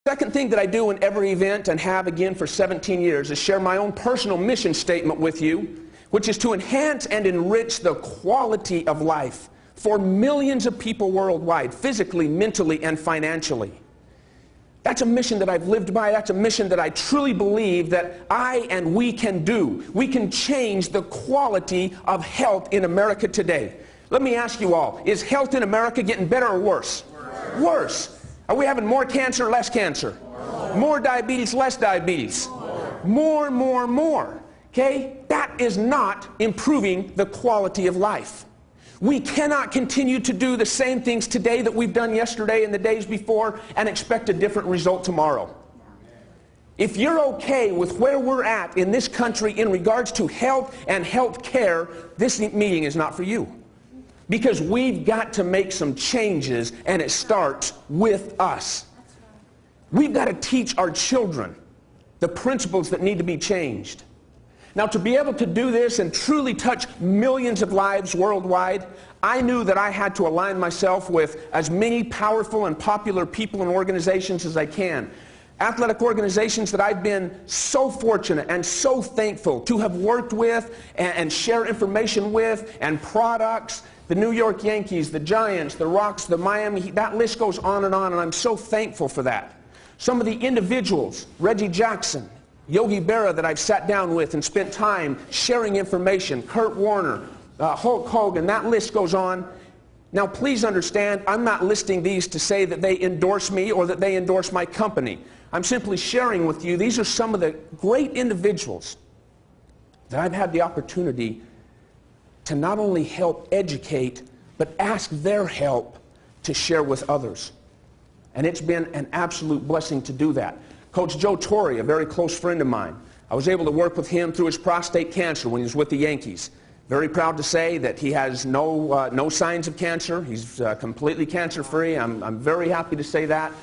Second thing that I do in every event, and have again for 17 years, is share my own personal mission statement with you, which is to enhance and enrich the quality of life for millions of people worldwide, physically, mentally, and financially. That's a mission that I've lived by. That's a mission that I truly believe that I and we can do. We can change the quality of health in America today. Let me ask you all, is health in America getting better or worse? Worse. Are we having more cancer, less cancer? More diabetes, less diabetes? More. Okay? That is not improving the quality of life. We cannot continue to do the same things today that we've done yesterday and the days before and expect a different result tomorrow. If you're okay with where we're at in this country in regards to health and health care, this meeting is not for you. Because we've got to make some changes, and it starts with us. We've got to teach our children the principles that need to be changed. Now, to be able to do this and truly touch millions of lives worldwide, I knew that I had to align myself with as many powerful and popular people and organizations as I can. Athletic organizations that I've been so fortunate and so thankful to have worked with and share information with, and products. The New York Yankees, the Giants, the Rocks, the Miami Heat, that list goes on, and I'm so thankful for that. Some of the individuals, Reggie Jackson, Yogi Berra, that I've sat down with and spent time sharing information, Kurt Warner, Hulk Hogan, that list goes on. Now please understand, I'm not listing these to say that they endorse me or that they endorse my company. I'm simply sharing with you, these are some of the great individuals that I've had the opportunity to not only help educate, but ask their help to share with others. And it's been an absolute blessing to do that. Coach Joe Torre, a very close friend of mine, I was able to work with him through his prostate cancer when he was with the Yankees. Very proud to say that he has no signs of cancer. He's completely cancer-free. I'm very happy to say that.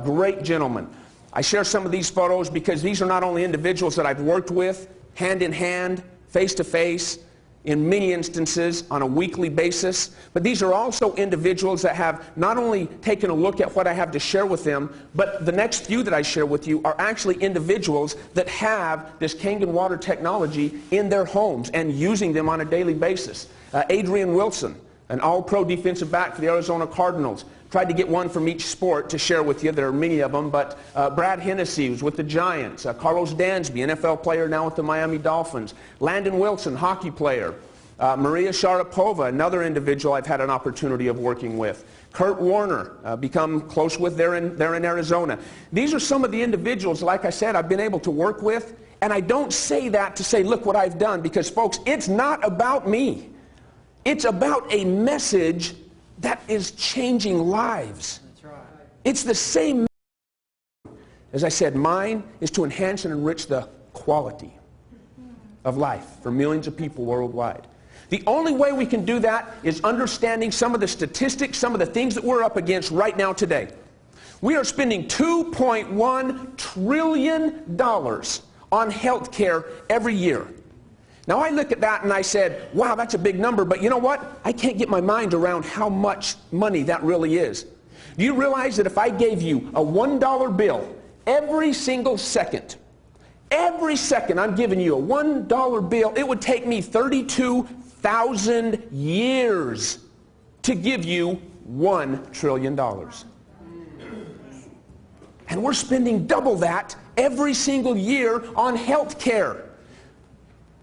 Great gentleman. I share some of these photos because these are not only individuals that I've worked with, hand in hand, face to face, in many instances on a weekly basis, but these are also individuals that have not only taken a look at what I have to share with them, but the next few that I share with you are actually individuals that have this Kangen water technology in their homes and using them on a daily basis. Adrian Wilson, an all-pro defensive back for the Arizona Cardinals, tried to get one from each sport to share with you. There are many of them, but Brad Hennessy was with the Giants, Carlos Dansby, NFL player now with the Miami Dolphins, Landon Wilson, hockey player, Maria Sharapova, another individual I've had an opportunity of working with, Kurt Warner, become close with there in Arizona. These are some of the individuals, like I said, I've been able to work with, and I don't say that to say, look what I've done, because folks, it's not about me. It's about a message that is changing lives. That's right. It's the same. As I said, mine is to enhance and enrich the quality of life for millions of people worldwide. The only way we can do that is understanding some of the statistics, some of the things that we're up against right now today. We are spending $2.1 trillion on health care every year. Now I look at that and I said, wow, that's a big number, but you know what? I can't get my mind around how much money that really is. Do you realize that if I gave you a $1 bill every single second I'm giving you a $1 bill, it would take me 32,000 years to give you $1 trillion. And we're spending double that every single year on health care.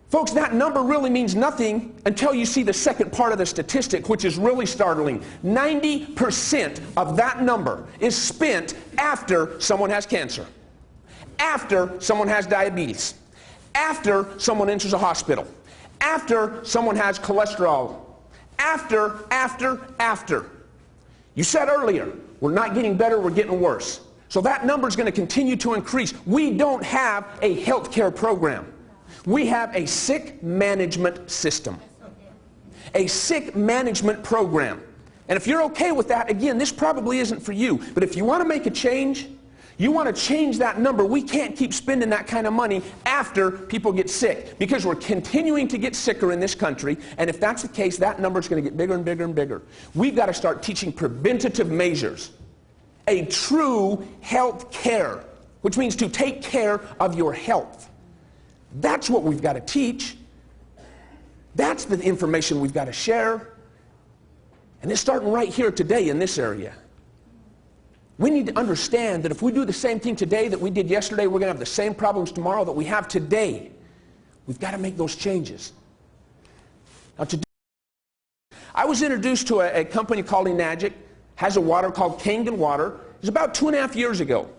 Folks, that number really means nothing until you see the second part of the statistic, which is really startling. 90% of that number is spent after someone has cancer, after someone has diabetes, after someone enters a hospital, after someone has cholesterol, after. You said earlier, we're not getting better, we're getting worse. So that number is going to continue to increase. We don't have a health care program. We have a sick management system, a sick management program. And if you're okay with that, again, this probably isn't for you. But if you want to make a change, you want to change that number. We can't keep spending that kind of money after people get sick, because we're continuing to get sicker in this country. And if that's the case, that number is going to get bigger and bigger and bigger. We've got to start teaching preventative measures. a true health care, which means to take care of your health. That's what we've got to teach. That's the information we've got to share. And it's starting right here today in this area. We need to understand that if we do the same thing today that we did yesterday, we're going to have the same problems tomorrow that we have today. We've got to make those changes. Now, today, I was introduced to a company called Enagic, has a water called Kangen Water. It was about 2.5 years ago.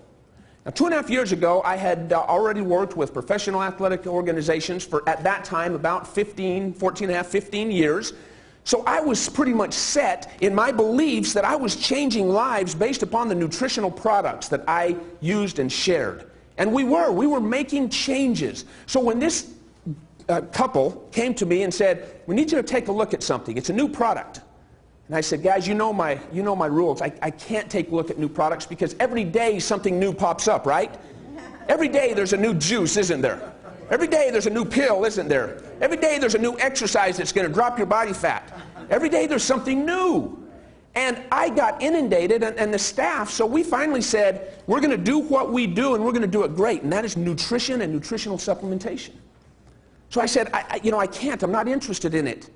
Now, 2.5 years ago, I had already worked with professional athletic organizations for, at that time, about 15 years. So I was pretty much set in my beliefs that I was changing lives based upon the nutritional products that I used and shared. And we were making changes. So when this couple came to me and said, we need you to take a look at something. It's a new product. And I said, guys, you know my rules. I can't take a look at new products because every day something new pops up, right? Every day there's a new juice, isn't there? Every day there's a new pill, isn't there? Every day there's a new exercise that's going to drop your body fat. Every day there's something new. And I got inundated, and the staff, so we finally said, we're going to do what we do, and we're going to do it great, and that is nutrition and nutritional supplementation. So I said, I can't. I'm not interested in it.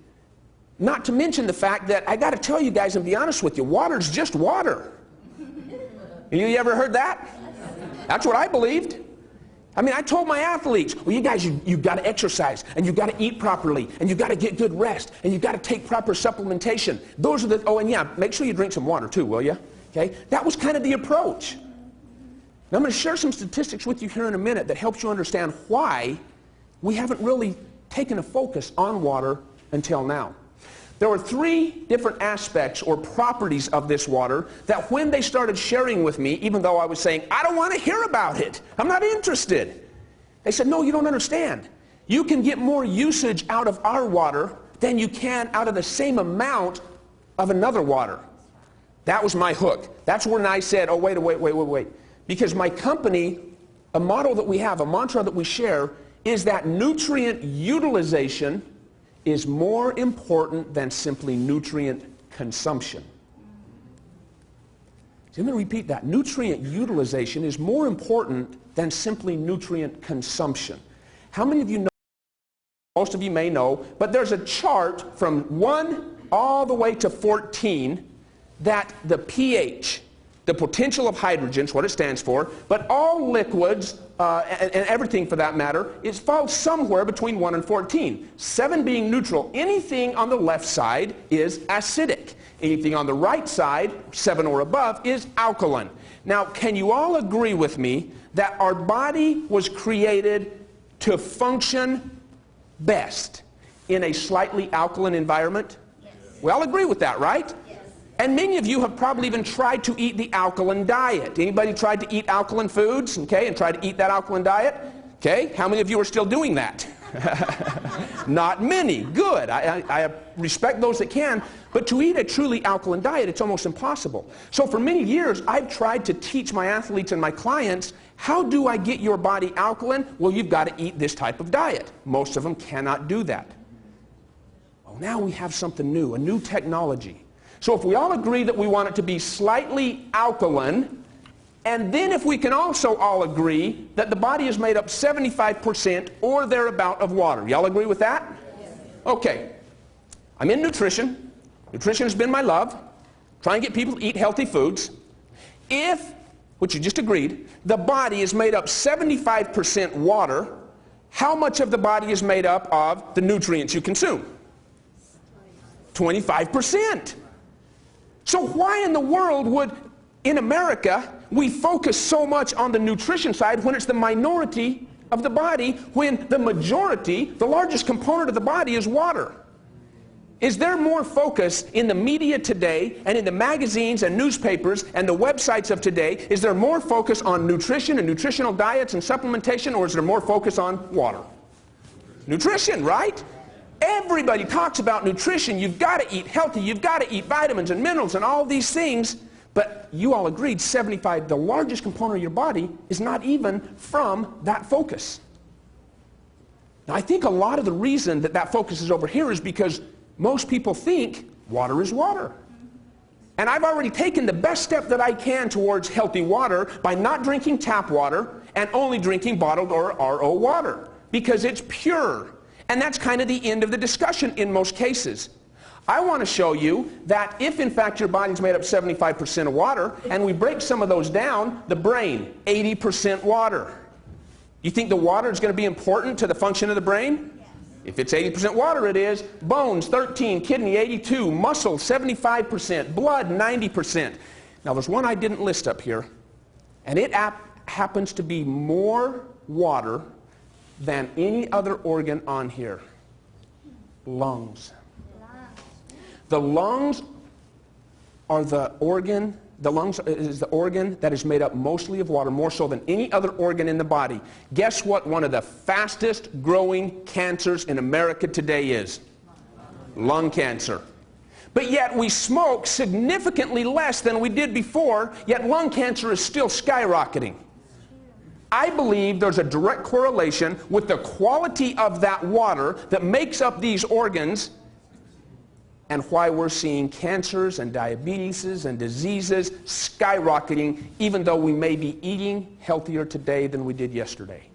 Not to mention the fact that I got to tell you guys and be honest with you, water's just water. You ever heard that? That's what I believed. I mean, I told my athletes, well, you guys, you've got to exercise, and you've got to eat properly, and you've got to get good rest, and you've got to take proper supplementation. Those are the, oh, and yeah, make sure you drink some water too, will you? Okay? That was kind of the approach. Now, I'm going to share some statistics with you here in a minute that helps you understand why we haven't really taken a focus on water until now. There were 3 different aspects or properties of this water that when they started sharing with me, even though I was saying, I don't want to hear about it, I'm not interested, they said, no, you don't understand. You can get more usage out of our water than you can out of the same amount of another water. That was my hook. That's when I said, oh, wait. Because my company, a motto that we have, a mantra that we share, is that nutrient utilization is more important than simply nutrient consumption. So I'm going to repeat that. Nutrient utilization is more important than simply nutrient consumption. How many of you know, most of you may know, but there's a chart from 1 all the way to 14 that the pH, the potential of hydrogen, is what it stands for, but all liquids and everything for that matter, is falls somewhere between 1 and 14. 7 being neutral. Anything on the left side is acidic. Anything on the right side, 7 or above, is alkaline. Now, can you all agree with me that our body was created to function best in a slightly alkaline environment? Yes. We all agree with that, right? And many of you have probably even tried to eat the alkaline diet. Anybody tried to eat alkaline foods, okay, and tried to eat that alkaline diet? Okay, how many of you are still doing that? Not many. Good. I respect those that can. But to eat a truly alkaline diet, it's almost impossible. So for many years, I've tried to teach my athletes and my clients, how do I get your body alkaline? Well, you've got to eat this type of diet. Most of them cannot do that. Well, now we have something new, a new technology. So if we all agree that we want it to be slightly alkaline, and then if we can also all agree that the body is made up 75% or thereabout of water. Y'all agree with that? Yes. Okay. I'm in nutrition. Nutrition has been my love. Trying to get people to eat healthy foods. If, which you just agreed, the body is made up 75% water, how much of the body is made up of the nutrients you consume? 25%. So why in the world would, in America, we focus so much on the nutrition side when it's the minority of the body, when the majority, the largest component of the body is water? Is there more focus in the media today and in the magazines and newspapers and the websites of today, is there more focus on nutrition and nutritional diets and supplementation, or is there more focus on water? Nutrition, right? Everybody talks about nutrition. You've got to eat healthy. You've got to eat vitamins and minerals and all these things. But you all agreed 75, the largest component of your body, is not even from that focus. Now, I think a lot of the reason that that focus is over here is because most people think water is water. And I've already taken the best step that I can towards healthy water by not drinking tap water and only drinking bottled or RO water because it's pure. And that's kind of the end of the discussion in most cases. I want to show you that if in fact your body's made up 75% of water and we break some of those down, the brain, 80% water. You think the water is going to be important to the function of the brain? If it's 80% water, it is. Bones, 13, kidney, 82, muscle, 75%, blood, 90%. Now, there's one I didn't list up here, and it happens to be more water than any other organ on here. Lungs. The lungs are the organ. The lungs is the organ that is made up mostly of water, more so than any other organ in the body. Guess what one of the fastest growing cancers in America today is? Lung cancer. But yet we smoke significantly less than we did before, yet lung cancer is still skyrocketing. I believe there's a direct correlation with the quality of that water that makes up these organs and why we're seeing cancers and diabetes and diseases skyrocketing, even though we may be eating healthier today than we did yesterday.